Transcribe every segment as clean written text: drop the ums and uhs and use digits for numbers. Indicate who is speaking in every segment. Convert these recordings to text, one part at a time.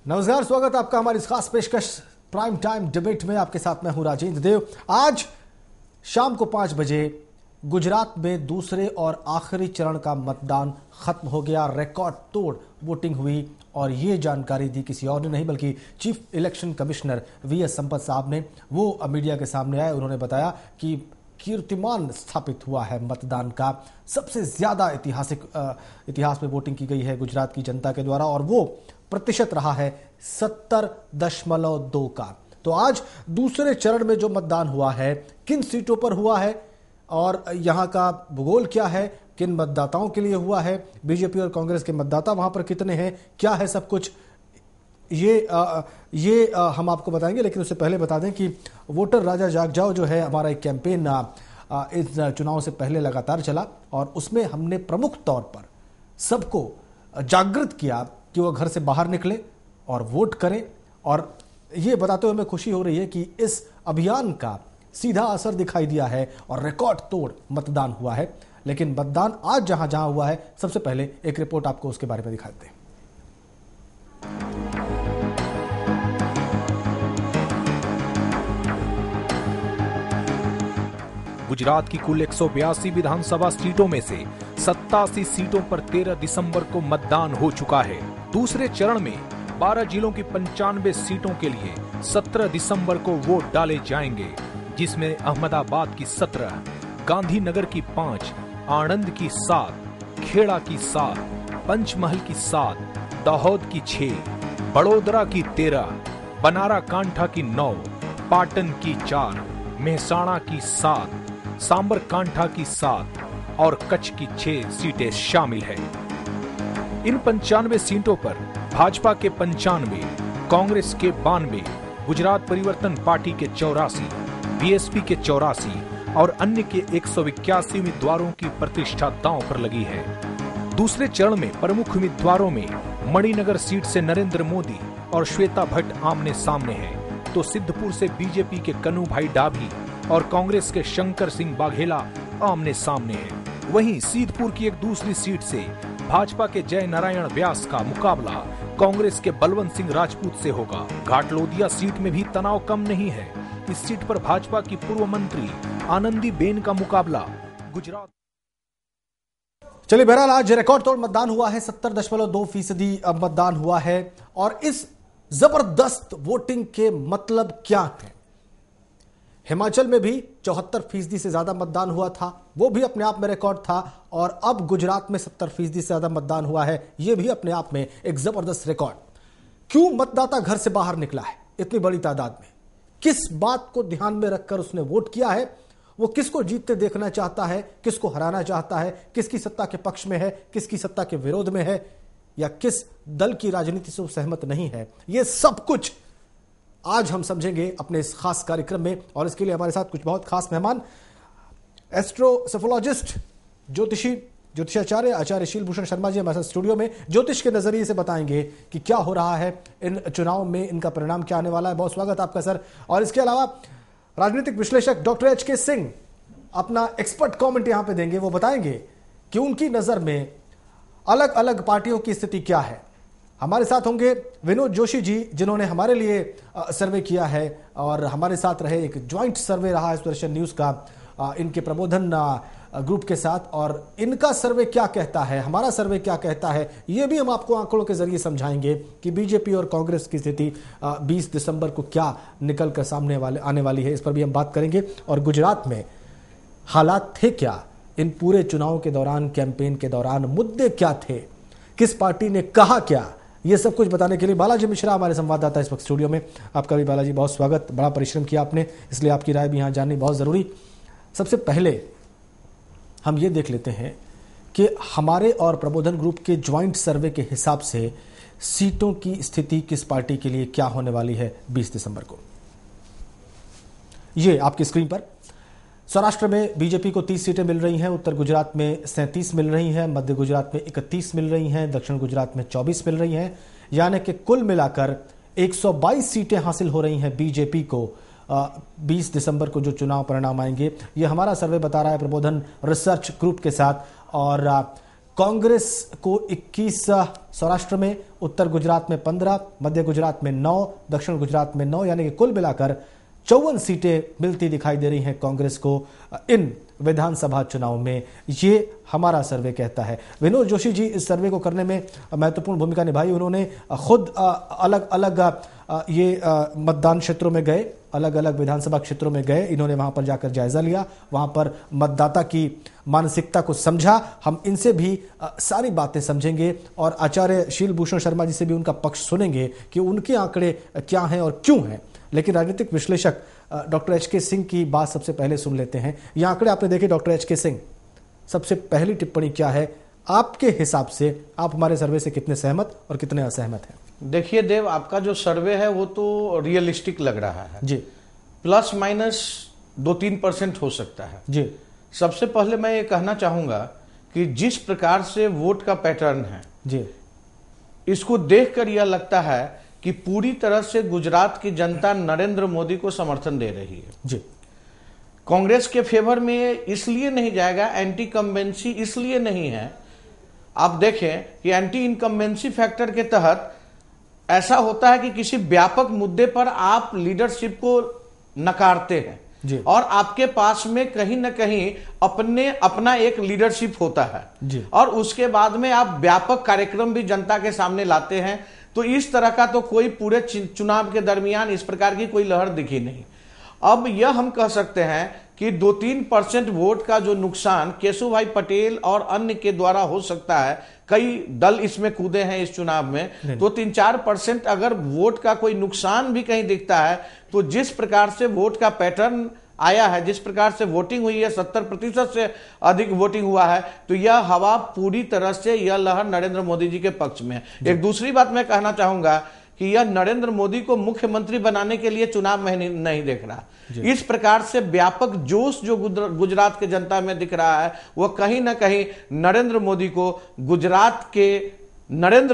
Speaker 1: नमस्कार, स्वागत आपका हमारी इस खास पेशकश प्राइम टाइम डिबेट में। आपके साथ मैं हूं राजेंद्र देव। आज शाम को 5 बजे गुजरात में दूसरे और आखिरी चरण का मतदान खत्म हो गया। रिकॉर्ड तोड़ वोटिंग हुई और ये जानकारी दी किसी और ने नहीं बल्कि chief election commissioner VS Sampath साहब ने। वो मीडिया के सामने आए, उन्होंने बताया कि कीर्तिमान स्थापित हुआ है मतदान का। सबसे ज्यादा इतिहास में वोटिंग की गई है गुजरात की जनता के द्वारा और वो प्रतिशत रहा है 70.2 का। तो आज दूसरे चरण में जो मतदान हुआ है, किन सीटों पर हुआ है और यहां का भूगोल क्या है, किन मतदाताओं के लिए हुआ है, बीजेपी और कांग्रेस के मतदाता वहां पर कितने हैं, क्या है सब कुछ, ये हम आपको बताएंगे। लेकिन उससे पहले बता दें कि वोटर राजा जाग जाओ जो है हमारा एक कैंपेन इस चुनाव से पहले लगातार चला और उसमें हमने प्रमुख तौर पर सबको जागृत किया कि वो घर से बाहर निकले और वोट करें। और ये बताते हुए हमें खुशी हो रही है कि इस अभियान का सीधा असर दिखाई दिया है और रिकॉर्ड तोड़ मतदान हुआ है। लेकिन मतदान आज जहां जहां हुआ है, सबसे पहले एक रिपोर्ट आपको उसके बारे में दिखाते हैं।
Speaker 2: गुजरात की कुल 182 विधानसभा सीटों में से 87 सीटों पर 13 दिसंबर को मतदान हो चुका है। दूसरे चरण में 12 जिलों की 95 सीटों के लिए 17 दिसंबर को वोट डाले जाएंगे, जिसमें अहमदाबाद की 17, गांधीनगर की 5, आणंद की 7, खेड़ा की 7, पंचमहल की 7, दाहोद की 6, बड़ोदरा की 13, बनारा कांठा की 9, पाटन की 4, मेहसाणा की 7, सांबर कांठा की 7 और कच्छ की 6 सीटें शामिल है। इन 95 सीटों पर भाजपा के 95, कांग्रेस के 92, गुजरात परिवर्तन पार्टी के 84, बीएसपी के 84 और अन्य के 181 उम्मीदवारों की प्रतिष्ठा दांव पर लगी है। दूसरे चरण में प्रमुख उम्मीदवारों में मणिनगर सीट से नरेंद्र मोदी और श्वेता भट्ट आमने सामने हैं, तो सिद्धपुर से बीजेपी के कन्हूभाई डाभी और कांग्रेस के शंकर सिंह बाघेला आमने सामने हैं। वहीं सीधपुर की एक दूसरी सीट से भाजपा के जय नारायण व्यास का मुकाबला कांग्रेस के बलवंत सिंह राजपूत से होगा। घाटलोदिया सीट में भी तनाव कम नहीं है। इस सीट पर भाजपा की पूर्व मंत्री आनंदी बेन का मुकाबला गुजरात।
Speaker 1: चलिए, बहरहाल आज रिकॉर्ड तोड़ मतदान हुआ है। 70.2% मतदान हुआ है और इस जबरदस्त वोटिंग के मतलब क्या है? हिमाचल में भी 74% से ज्यादा मतदान हुआ था, वो भी अपने आप में रिकॉर्ड था। और अब गुजरात में 70% से ज्यादा मतदान हुआ है, ये भी अपने आप में एक जबरदस्त रिकॉर्ड। क्यों मतदाता घर से बाहर निकला है इतनी बड़ी तादाद में? किस बात को ध्यान में रखकर उसने वोट किया है? वो किसको जीतते देखना चाहता है, किसको हराना चाहता है, किसकी सत्ता के पक्ष में है, किसकी सत्ता के विरोध में है, या किस दल की राजनीति से वो सहमत नहीं है? ये सब कुछ आज हम समझेंगे अपने इस खास कार्यक्रम में। और इसके लिए हमारे साथ कुछ बहुत खास मेहमान, एस्ट्रोसेफोलॉजिस्ट ज्योतिषाचार्य आचार्य शीलभूषण शर्मा जी हमारे साथ स्टूडियो में ज्योतिष के नजरिए से बताएंगे कि क्या हो रहा है इन चुनाव में, इनका परिणाम क्या आने वाला है। बहुत स्वागत आपका सर। और इसके अलावा राजनीतिक विश्लेषक डॉक्टर एच.के. सिंह अपना एक्सपर्ट कमेंट यहां पे देंगे। वो बताएंगे कि उनकी नजर में अलग अलग पार्टियों की स्थिति क्या है। हमारे साथ होंगे विनोद जोशी जी, जिन्होंने हमारे लिए सर्वे किया है और हमारे साथ रहे। एक ज्वाइंट सर्वे रहा है सुदर्शन न्यूज का इनके प्रबोधन ग्रुप के साथ, और इनका सर्वे क्या कहता है, हमारा सर्वे क्या कहता है, ये भी हम आपको आंकड़ों के जरिए समझाएंगे कि बीजेपी और कांग्रेस की स्थिति 20 दिसंबर को क्या निकल कर सामने आने वाली है, इस पर भी हम बात करेंगे। और गुजरात में हालात थे क्या इन पूरे चुनाव के दौरान, कैंपेन के दौरान मुद्दे क्या थे, किस पार्टी ने कहा क्या, ये सब कुछ बताने के लिए बालाजी मिश्रा हमारे संवाददाता इस वक्त स्टूडियो में। आपका भी बालाजी बहुत स्वागत। बड़ा परिश्रम किया आपने, इसलिए आपकी राय भी यहाँ जाननी बहुत जरूरी। सबसे पहले हम ये देख लेते हैं कि हमारे और प्रबोधन ग्रुप के ज्वाइंट सर्वे के हिसाब से सीटों की स्थिति किस पार्टी के लिए क्या होने वाली है 20 दिसंबर को। ये आपकी स्क्रीन पर सौराष्ट्र में बीजेपी को 30 सीटें मिल रही हैं, उत्तर गुजरात में 37 मिल रही हैं, मध्य गुजरात में 31 मिल रही हैं, दक्षिण गुजरात में 24 मिल रही हैं, यानी कि कुल मिलाकर 122 सीटें हासिल हो रही हैं बीजेपी को 20 दिसंबर को जो चुनाव परिणाम आएंगे। ये हमारा सर्वे बता रहा है प्रबोधन रिसर्च ग्रुप के साथ। और कांग्रेस को 21 सौराष्ट्र में, उत्तर गुजरात में 15, मध्य गुजरात में 9, दक्षिण गुजरात में 9, यानी कि कुल मिलाकर 54 सीटें मिलती दिखाई दे रही हैं कांग्रेस को इन विधानसभा चुनाव में। ये हमारा सर्वे कहता है। विनोद जोशी जी इस सर्वे को करने में महत्वपूर्ण भूमिका निभाई। उन्होंने खुद अलग अलग ये मतदान क्षेत्रों में गए, अलग अलग विधानसभा क्षेत्रों में गए, इन्होंने वहां पर जाकर जायजा लिया, वहां पर मतदाता की मानसिकता को समझा। हम इनसे भी सारी बातें समझेंगे और आचार्य शीलभूषण शर्मा जी से भी उनका पक्ष सुनेंगे कि उनके आंकड़े क्या हैं और क्यों हैं। लेकिन राजनीतिक विश्लेषक डॉक्टर एच.के. सिंह की बात सबसे पहले सुन लेते हैं। ये आंकड़े आपने देखे डॉक्टर एच.के. सिंह, सबसे पहली टिप्पणी क्या है आपके हिसाब से? आप हमारे सर्वे से कितने सहमत और कितने असहमत हैं?
Speaker 3: देखिए देव, आपका जो सर्वे है वो तो रियलिस्टिक लग रहा है
Speaker 1: जी,
Speaker 3: प्लस माइनस 2-3% हो सकता है
Speaker 1: जी।
Speaker 3: सबसे पहले मैं ये कहना चाहूंगा कि जिस प्रकार से वोट का पैटर्न है
Speaker 1: जी,
Speaker 3: इसको देखकर यह लगता है कि पूरी तरह से गुजरात की जनता नरेंद्र मोदी को समर्थन दे रही है
Speaker 1: जी।
Speaker 3: कांग्रेस के फेवर में इसलिए नहीं जाएगा, एंटी कम्बेंसी इसलिए नहीं है। आप देखें कि एंटी इनकम्बेंसी फैक्टर के तहत ऐसा होता है कि किसी व्यापक मुद्दे पर आप लीडरशिप को नकारते हैं
Speaker 1: जी।
Speaker 3: और आपके पास में कहीं ना कहीं अपना एक लीडरशिप होता है
Speaker 1: जी।
Speaker 3: और उसके बाद में आप व्यापक कार्यक्रम भी जनता के सामने लाते हैं। तो इस तरह का तो कोई पूरे चुनाव के दरमियान इस प्रकार की कोई लहर दिखी नहीं। अब यह हम कह सकते हैं कि 2-3% वोट का जो नुकसान केशुभाई पटेल और अन्य के द्वारा हो सकता है, कई दल इसमें कूदे हैं इस चुनाव में, तो 3-4% अगर वोट का कोई नुकसान भी कहीं दिखता है तो जिस प्रकार से वोट का पैटर्न आया है, जिस प्रकार से वोटिंग हुई है, 70% से अधिक वोटिंग हुआ है, तो यह हवा पूरी तरह से यह लहर नरेंद्र मोदी जी के पक्ष में है। एक दूसरी बात मैं कहना चाहूंगा कि यह नरेंद्र मोदी को मुख्यमंत्री बनाने के लिए चुनाव में नहीं देख रहा। इस प्रकार से व्यापक जोश जो गुजरात के जनता में दिख रहा है वह कहीं ना कहीं नरेंद्र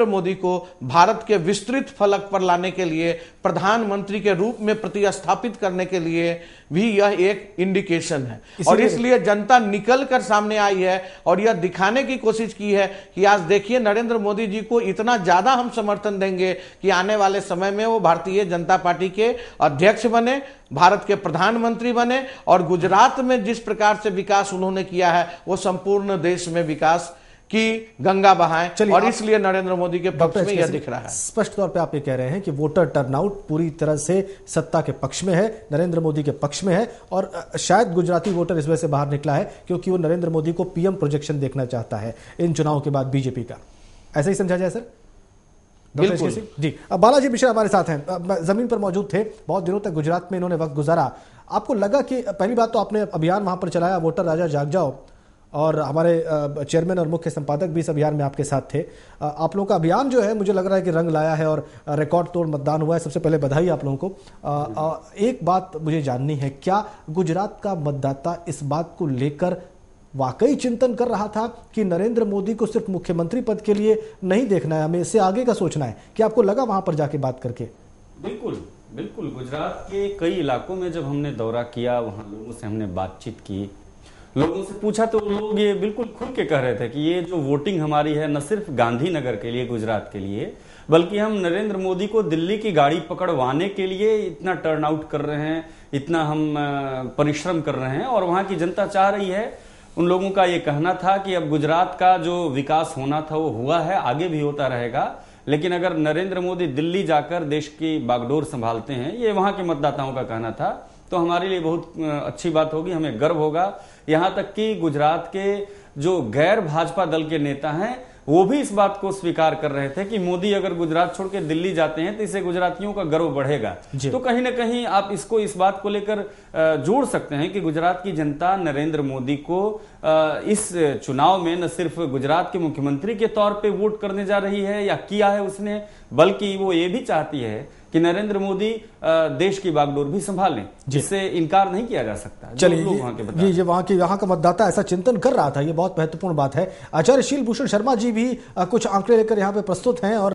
Speaker 3: मोदी को भारत के विस्तृत फलक पर लाने के लिए, प्रधानमंत्री के रूप में प्रतिस्थापित करने के लिए भी यह एक इंडिकेशन है। और इसलिए जनता निकल कर सामने आई है और यह दिखाने की कोशिश की है कि आज देखिए नरेंद्र मोदी जी को इतना ज्यादा हम समर्थन देंगे कि आने वाले समय में वो भारतीय जनता पार्टी के अध्यक्ष बने, भारत के प्रधानमंत्री बने और गुजरात में जिस प्रकार से विकास उन्होंने किया है वो संपूर्ण देश में विकास की गंगा बहाएं। और इसलिए नरेंद्र मोदी के पक्ष में यह दिख रहा है।
Speaker 1: स्पष्ट तौर पे आप ये कह रहे हैं कि वोटर टर्नआउट पूरी तरह से सत्ता के पक्ष में है, नरेंद्र मोदी के पक्ष में है और शायद गुजराती वोटर इस वजह से बाहर निकला है क्योंकि वो नरेंद्र मोदी को पीएम प्रोजेक्शन देखना चाहता है इन चुनाव के बाद बीजेपी का। ऐसा ही समझा जाए सर?
Speaker 3: बिल्कुल
Speaker 1: जी। अब बालाजी मिश्रा हमारे साथ हैं, जमीन पर मौजूद थे, बहुत दिनों तक गुजरात में इन्होंने वक्त गुजारा। आपको लगा कि पहली बात तो आपने अभियान वहां पर चलाया, वोटर राजा जाग जाओ, और हमारे चेयरमैन और मुख्य संपादक भी इस अभियान में आपके साथ थे। आप लोगों का अभियान जो है मुझे लग रहा है कि रंग लाया है और रिकॉर्ड तोड़ मतदान हुआ है। सबसे पहले बधाई आप लोगों को। एक बात मुझे जाननी है, क्या गुजरात का मतदाता इस बात को लेकर वाकई चिंतन कर रहा था कि नरेंद्र मोदी को सिर्फ मुख्यमंत्री पद के लिए नहीं देखना है, हमें इससे आगे का सोचना है? क्या आपको लगा वहां पर जाके बात करके?
Speaker 4: बिल्कुल बिल्कुल। गुजरात के कई इलाकों में जब हमने दौरा किया, वहां लोगों से हमने बातचीत की, लोगों से पूछा, तो लोग ये बिल्कुल खुल के कह रहे थे कि ये जो वोटिंग हमारी है न सिर्फ गांधीनगर के लिए, गुजरात के लिए, बल्कि हम नरेंद्र मोदी को दिल्ली की गाड़ी पकड़वाने के लिए इतना टर्न आउट कर रहे हैं, इतना हम परिश्रम कर रहे हैं और वहां की जनता चाह रही है। उन लोगों का ये कहना था कि अब गुजरात का जो विकास होना था वो हुआ है, आगे भी होता रहेगा, लेकिन अगर नरेंद्र मोदी दिल्ली जाकर देश की बागडोर संभालते हैं, ये वहां के मतदाताओं का कहना था, तो हमारे लिए बहुत अच्छी बात होगी, हमें गर्व होगा। यहां तक कि गुजरात के जो गैर भाजपा दल के नेता हैं वो भी इस बात को स्वीकार कर रहे थे कि मोदी अगर गुजरात छोड़ के दिल्ली जाते हैं तो इससे गुजरातियों का गर्व बढ़ेगा। तो कहीं ना कहीं आप इसको इस बात को लेकर जोड़ सकते हैं कि गुजरात की जनता नरेंद्र मोदी को इस चुनाव में न सिर्फ गुजरात के मुख्यमंत्री के तौर पे वोट करने जा रही है या किया है उसने, बल्कि वो ये भी चाहती है कि नरेंद्र मोदी देश की बागडोर भी संभालें, जिससे इनकार नहीं किया जा सकता।
Speaker 1: चलिए, ये वहां का मतदाता ऐसा चिंतन कर रहा था, ये बहुत महत्वपूर्ण बात है। आचार्य शीलभूषण शर्मा जी भी कुछ आंकड़े लेकर यहाँ पे प्रस्तुत हैं और